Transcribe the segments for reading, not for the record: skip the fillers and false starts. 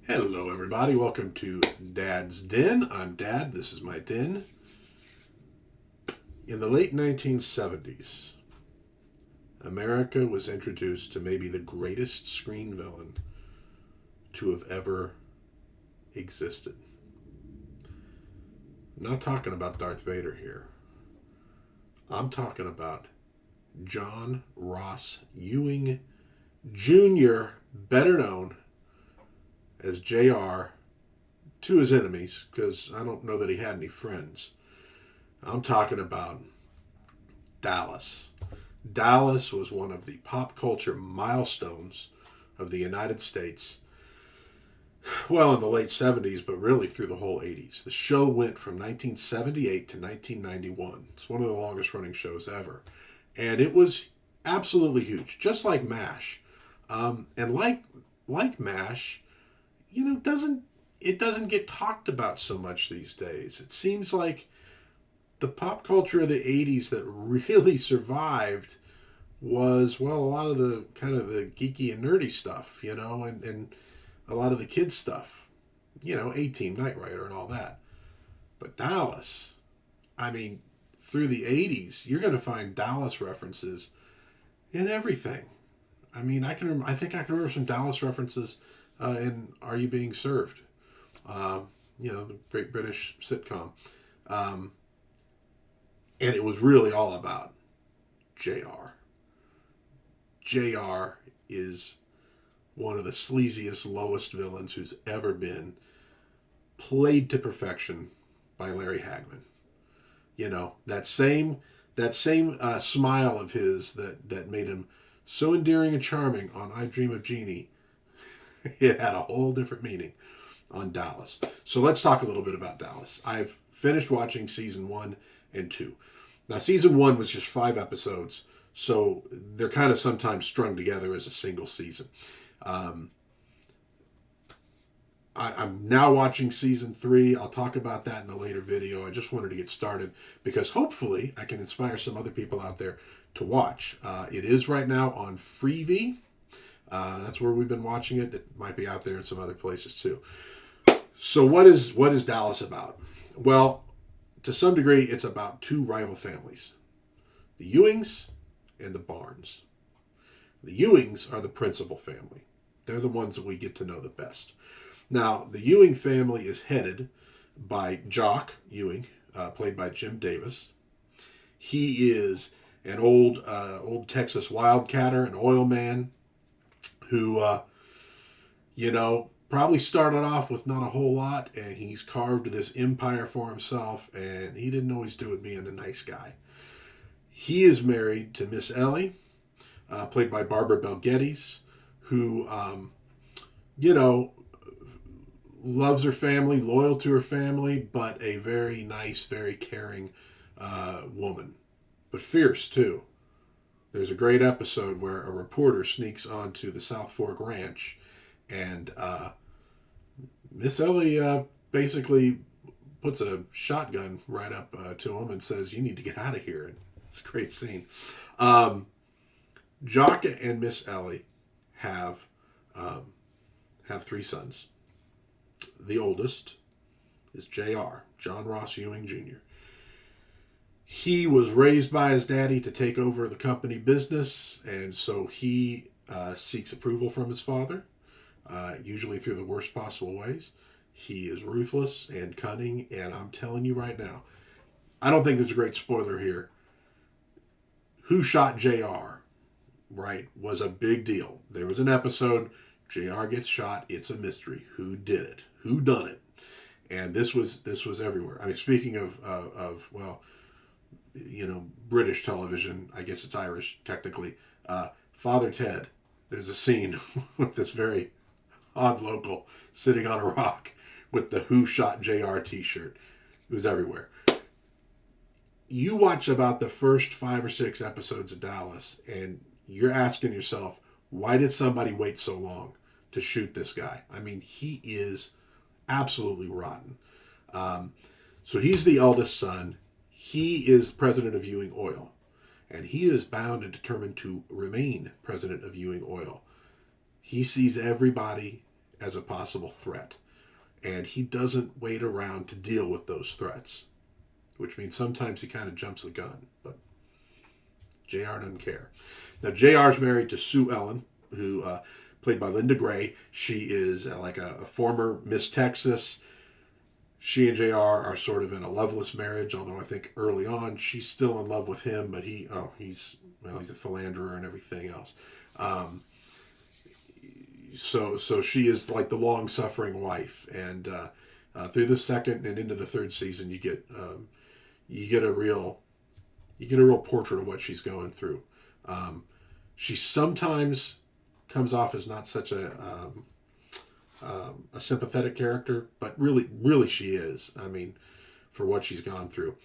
Hello, everybody. Welcome to Dad's Den. I'm Dad. This is my den. In the late 1970s, America was introduced to maybe the greatest screen villain to have ever existed. I'm not talking about Darth Vader here. I'm talking about John Ross Ewing Jr., better known as JR to his enemies, because I don't know that he had any friends. I'm talking about Dallas. Dallas was one of the pop culture milestones of the United States, well, in the late 70s, but really through the whole 80s. The show went from 1978 to 1991. It's one of the longest running shows ever. And it was absolutely huge, just like MASH. And like MASH, it doesn't get talked about so much these days. It seems like the pop culture of the 80s that really survived was, well, a lot of the kind of the geeky and nerdy stuff, and a lot of the kids stuff, A-Team, Knight Rider, and all that. But Dallas, I mean, through the 80s, you're going to find Dallas references in everything. I mean, I think I can remember some Dallas references in Are You Being Served? The Great British sitcom. And it was really all about JR. JR is one of the sleaziest, lowest villains who's ever been, played to perfection by Larry Hagman. That same smile of his that made him so endearing and charming on I Dream of Jeannie, it had a whole different meaning on Dallas. So let's talk a little bit about Dallas. I've finished watching season 1 and 2. Now, season 1 was just 5 episodes, so they're kind of sometimes strung together as a single season. I'm now watching season 3. I'll talk about that in a later video. I just wanted to get started because hopefully I can inspire some other people out there to watch. It is right now on Freevee. That's where we've been watching it. It might be out there in some other places too. So what is Dallas about? Well, to some degree, it's about two rival families, the Ewings and the Barnes. The Ewings are the principal family. They're the ones that we get to know the best. Now, the Ewing family is headed by Jock Ewing, played by Jim Davis. He is an old Texas wildcatter, an oil man, who, probably started off with not a whole lot, and he's carved this empire for himself, and he didn't always do it being a nice guy. He is married to Miss Ellie, played by Barbara Bel Geddes, who, loves her family, loyal to her family, but a very nice, very caring woman. But fierce, too. There's a great episode where a reporter sneaks onto the Southfork ranch, and Miss Ellie basically puts a shotgun right up to him and says, "You need to get out of here." And it's a great scene. Jock and Miss Ellie have 3 sons. The oldest is JR, John Ross Ewing Jr. He was raised by his daddy to take over the company business, and so he seeks approval from his father, usually through the worst possible ways. He is ruthless and cunning, and I'm telling you right now, I don't think there's a great spoiler here. Who shot JR, right, was a big deal. There was an episode, JR gets shot, it's a mystery. Who did it? Who done it? And this was everywhere. I mean, speaking of British television, I guess it's Irish technically. Father Ted, there's a scene with this very odd local sitting on a rock with the Who Shot JR t-shirt. It was everywhere. You watch about the first 5 or 6 episodes of Dallas, and you're asking yourself, why did somebody wait so long to shoot this guy? I mean, he is absolutely rotten. So he's the eldest son. He is president of Ewing Oil, and he is bound and determined to remain president of Ewing Oil. He sees everybody as a possible threat. And he doesn't wait around to deal with those threats, which means sometimes he kind of jumps the gun. But JR doesn't care. Now, JR's married to Sue Ellen, who played by Linda Gray. She is like a former Miss Texas. She and JR are sort of in a loveless marriage, although I think early on she's still in love with him, but he's a philanderer and everything else. So she is like the long-suffering wife, and through the second and into the third season, you get a real portrait of what she's going through. She sometimes comes off as not such a sympathetic character, but really she is. I mean, for what she's gone through.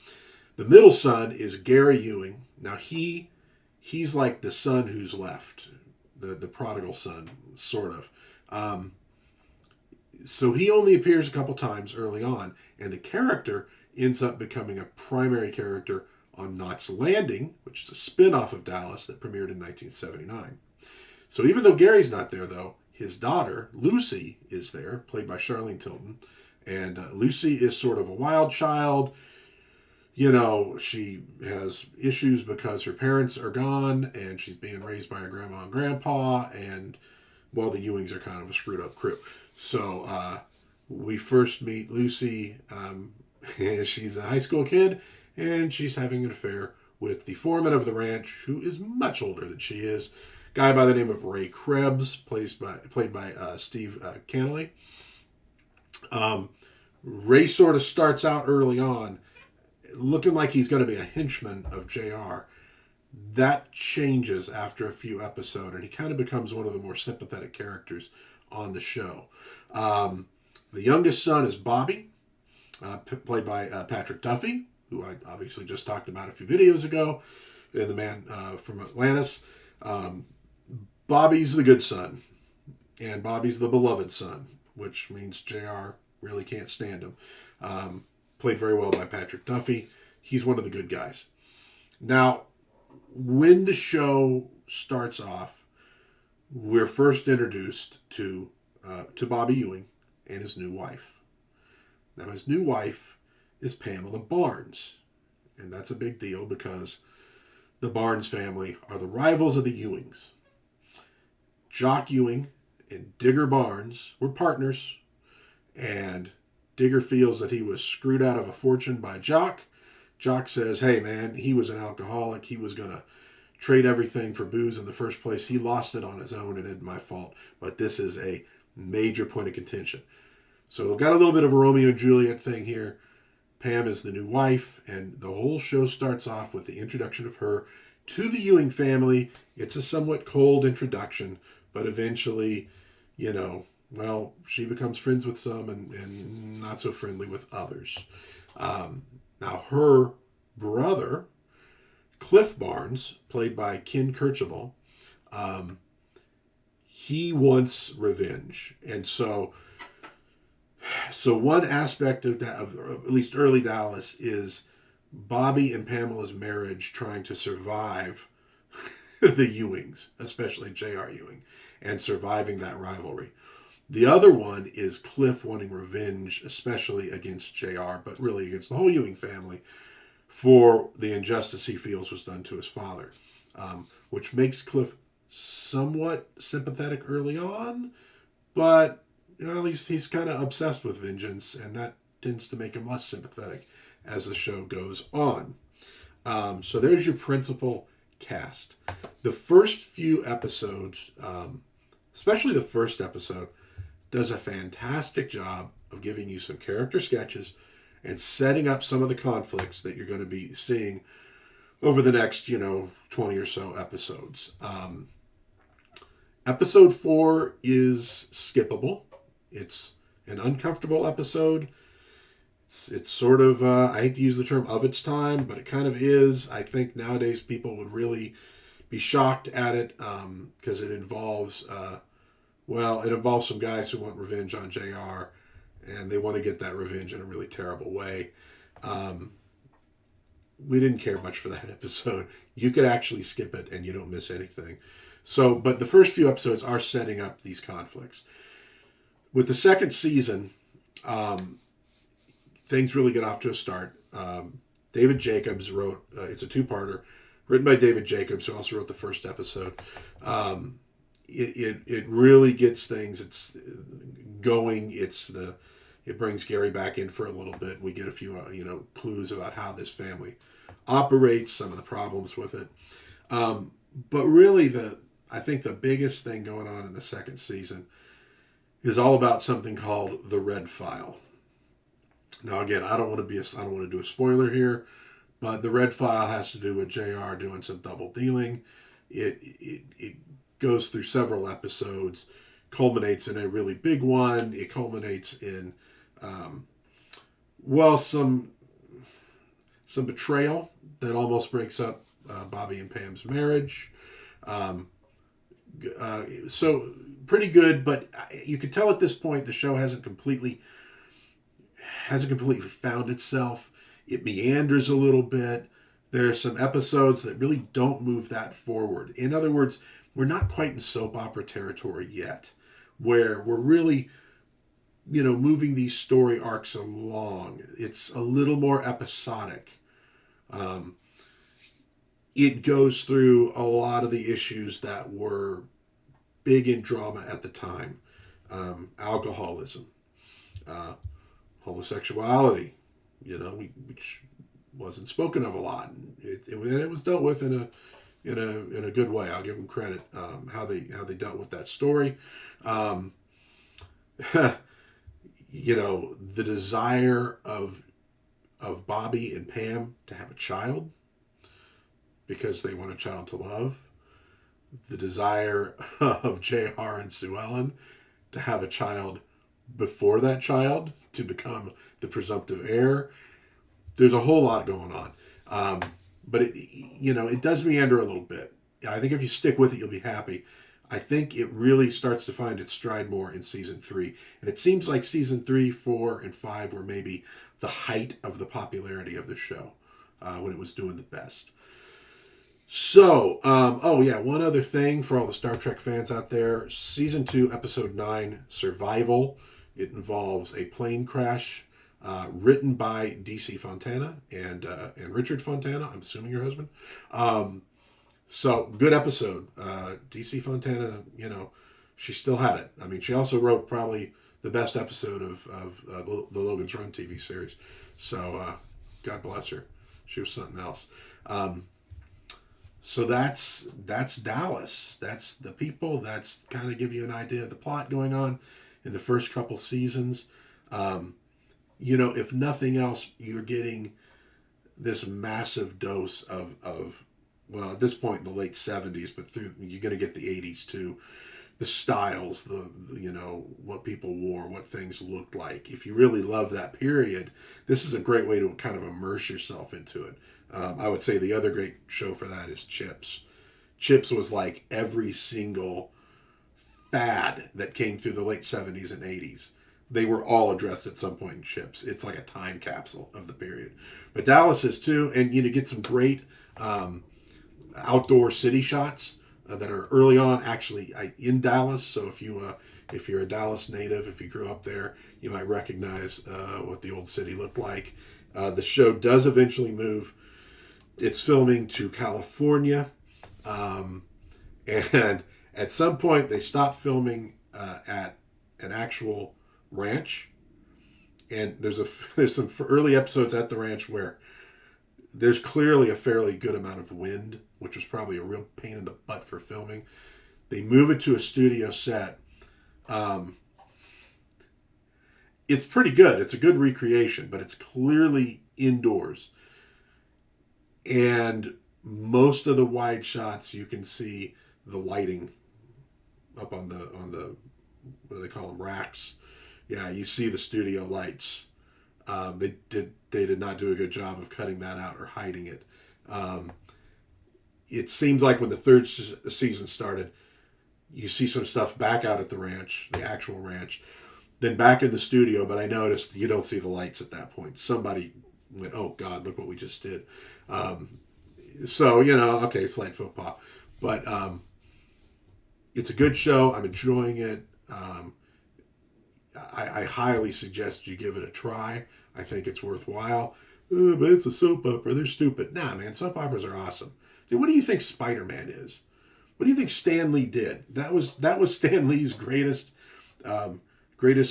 The middle son is Gary Ewing. Now he's like the son who's left, the prodigal son, sort of. So he only appears a couple times early on, and the character ends up becoming a primary character on Knots Landing, which is a spin-off of Dallas that premiered in 1979. So even though Gary's not there, though, his daughter, Lucy, is there, played by Charlene Tilton. And Lucy is sort of a wild child. You know, she has issues because her parents are gone, and she's being raised by her grandma and grandpa, and, well, the Ewings are kind of a screwed-up crew. So we first meet Lucy. She's a high school kid, and she's having an affair with the foreman of the ranch, who is much older than she is. Guy by the name of Ray Krebs, played by Steve Kanaly. Ray sort of starts out early on looking like he's going to be a henchman of JR. That changes after a few episodes, and he kind of becomes one of the more sympathetic characters on the show. The youngest son is Bobby, played by Patrick Duffy, who I obviously just talked about a few videos ago, and the man from Atlantis. Bobby's the good son, and Bobby's the beloved son, which means JR really can't stand him. Played very well by Patrick Duffy. He's one of the good guys. Now, when the show starts off, we're first introduced to Bobby Ewing and his new wife. Now, his new wife is Pamela Barnes, and that's a big deal because the Barnes family are the rivals of the Ewings. Jock Ewing and Digger Barnes were partners, and Digger feels that he was screwed out of a fortune by Jock. Jock says, hey man, he was an alcoholic. He was going to trade everything for booze in the first place. He lost it on his own. It isn't my fault, but this is a major point of contention. So we've got a little bit of a Romeo and Juliet thing here. Pam is the new wife, and the whole show starts off with the introduction of her to the Ewing family. It's a somewhat cold introduction, but eventually, she becomes friends with some and not so friendly with others. Now, her brother, Cliff Barnes, played by Ken Kercheval, he wants revenge. And so one aspect of at least early Dallas is Bobby and Pamela's marriage trying to survive the Ewings, especially J.R. Ewing, and surviving that rivalry. The other one is Cliff wanting revenge, especially against J.R., but really against the whole Ewing family, for the injustice he feels was done to his father, which makes Cliff somewhat sympathetic early on, but he's kind of obsessed with vengeance, and that tends to make him less sympathetic as the show goes on. So there's your principal cast. The first few episodes, especially the first episode, does a fantastic job of giving you some character sketches and setting up some of the conflicts that you're going to be seeing over the next, 20 or so episodes. Episode 4 is skippable. It's an uncomfortable episode. It's sort of, I hate to use the term of its time, but it kind of is. I think nowadays people would really be shocked at it because it involves, it involves some guys who want revenge on JR, and they want to get that revenge in a really terrible way. We didn't care much for that episode. You could actually skip it and you don't miss anything. So, but the first few episodes are setting up these conflicts. With the second season, things really get off to a start. David Jacobs wrote, it's a two-parter, written by David Jacobs, who also wrote the first episode. It really gets things. It's going. It brings Gary back in for a little bit. We get a few clues about how this family operates, some of the problems with it. But really, I think the biggest thing going on in the second season is all about something called the Red File. Now, again, I don't want to do a spoiler here, but the Red File has to do with JR doing some double dealing. It goes through several episodes, culminates in a really big one. It culminates in some betrayal that almost breaks up Bobby and Pam's marriage. So pretty good, but you can tell at this point the show hasn't completely found itself. It meanders a little bit. There are some episodes that really don't move that forward. In other words, we're not quite in soap opera territory yet, where we're really, moving these story arcs along. It's a little more episodic. It goes through a lot of the issues that were big in drama at the time. Alcoholism, homosexuality, which wasn't spoken of a lot. And it was dealt with in a good way. I'll give them credit how they dealt with that story. The desire of Bobby and Pam to have a child because they want a child to love. The desire of JR and Sue Ellen to have a child before that child to become the presumptive heir. There's a whole lot going on. But it does meander a little bit. I think if you stick with it, you'll be happy. I think it really starts to find its stride more in season 3. And it seems like season 3, 4, and 5 were maybe the height of the popularity of the show when it was doing the best. So, one other thing for all the Star Trek fans out there. Season 2, Episode 9, Survival. It involves a plane crash written by D.C. Fontana and Richard Fontana. I'm assuming your husband. So, good episode. D.C. Fontana, she still had it. I mean, she also wrote probably the best episode of the Logan's Run TV series. So, God bless her. She was something else. So that's Dallas. That's the people. That's kind of give you an idea of the plot going on in the first couple seasons. If nothing else, you're getting this massive dose of at this point in the late 70s, but you're going to get the 80s too. The styles, what people wore, what things looked like. If you really love that period, this is a great way to kind of immerse yourself into it. I would say the other great show for that is Chips. Chips was like every single fad that came through the late 70s and 80s. They were all addressed at some point in Chips. It's like a time capsule of the period. But Dallas is too, and get some great outdoor city shots that are early on actually in Dallas. So if you're a Dallas native, if you grew up there, you might recognize what the old city looked like. The show does eventually move its filming to California, and at some point they stopped filming at an actual ranch. And there's some early episodes at the ranch where there's clearly a fairly good amount of wind, which was probably a real pain in the butt for filming. They move it to a studio set. It's pretty good. It's a good recreation, but it's clearly indoors. And most of the wide shots, you can see the lighting up on the what do they call them, racks. Yeah, you see the studio lights. They did not do a good job of cutting that out or hiding it. It seems like when the third season started, you see some stuff back out at the ranch, the actual ranch, then back in the studio. But I noticed you don't see the lights at that point. Somebody went, "Oh God, look what we just did." Okay, slight faux pas, but it's a good show. I'm enjoying it. I highly suggest you give it a try. I think it's worthwhile. But it's a soap opera. They're stupid. Nah, man, soap operas are awesome. Dude, what do you think Spider-Man is? What do you think Stan Lee did? That was Stan Lee's greatest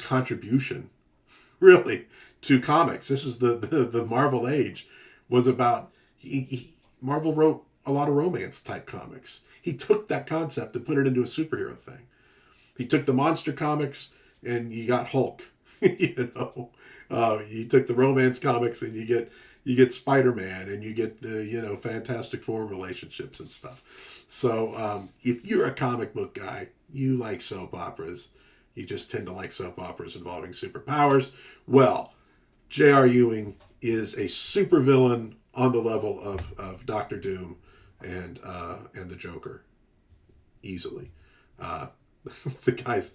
contribution, really, to comics. This is the Marvel age. Was about Marvel wrote a lot of romance type comics. He took that concept and put it into a superhero thing. He took the monster comics and you got Hulk. You know, you took the romance comics and you get Spider-Man and you get the Fantastic Four relationships and stuff. So if you're a comic book guy, you like soap operas. You just tend to like soap operas involving superpowers. Well, J.R. Ewing is a supervillain on the level of Doctor Doom and the Joker, easily. The guys,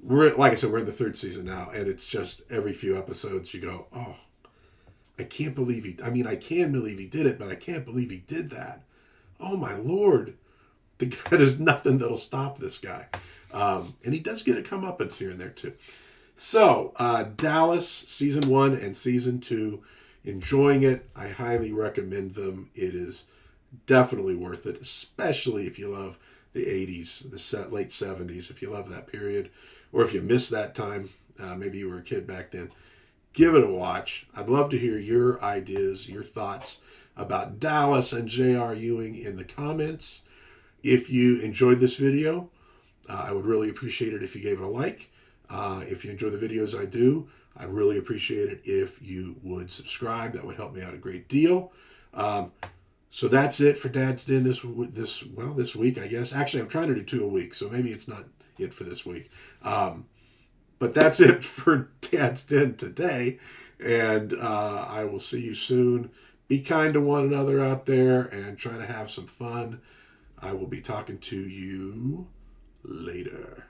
like I said, we're in the third season now, and it's just every few episodes you go, oh, I can't believe he. I mean, I can believe he did it, but I can't believe he did that. Oh my Lord, the guy. There's nothing that'll stop this guy, and he does get a comeuppance here and there too. So, Dallas season 1 and season 2, enjoying it. I highly recommend them. It is definitely worth it, especially if you love the 80s, the late 70s, if you love that period, or if you missed that time, maybe you were a kid back then, give it a watch. I'd love to hear your ideas, your thoughts about Dallas and J.R. Ewing in the comments. If you enjoyed this video, I would really appreciate it if you gave it a like. If you enjoy the videos I do, I'd really appreciate it if you would subscribe. That would help me out a great deal. So that's it for Dad's Den this week, I guess. Actually, I'm trying to do 2 a week, so maybe it's not it for this week. But that's it for Dad's Den today, and I will see you soon. Be kind to one another out there and try to have some fun. I will be talking to you later.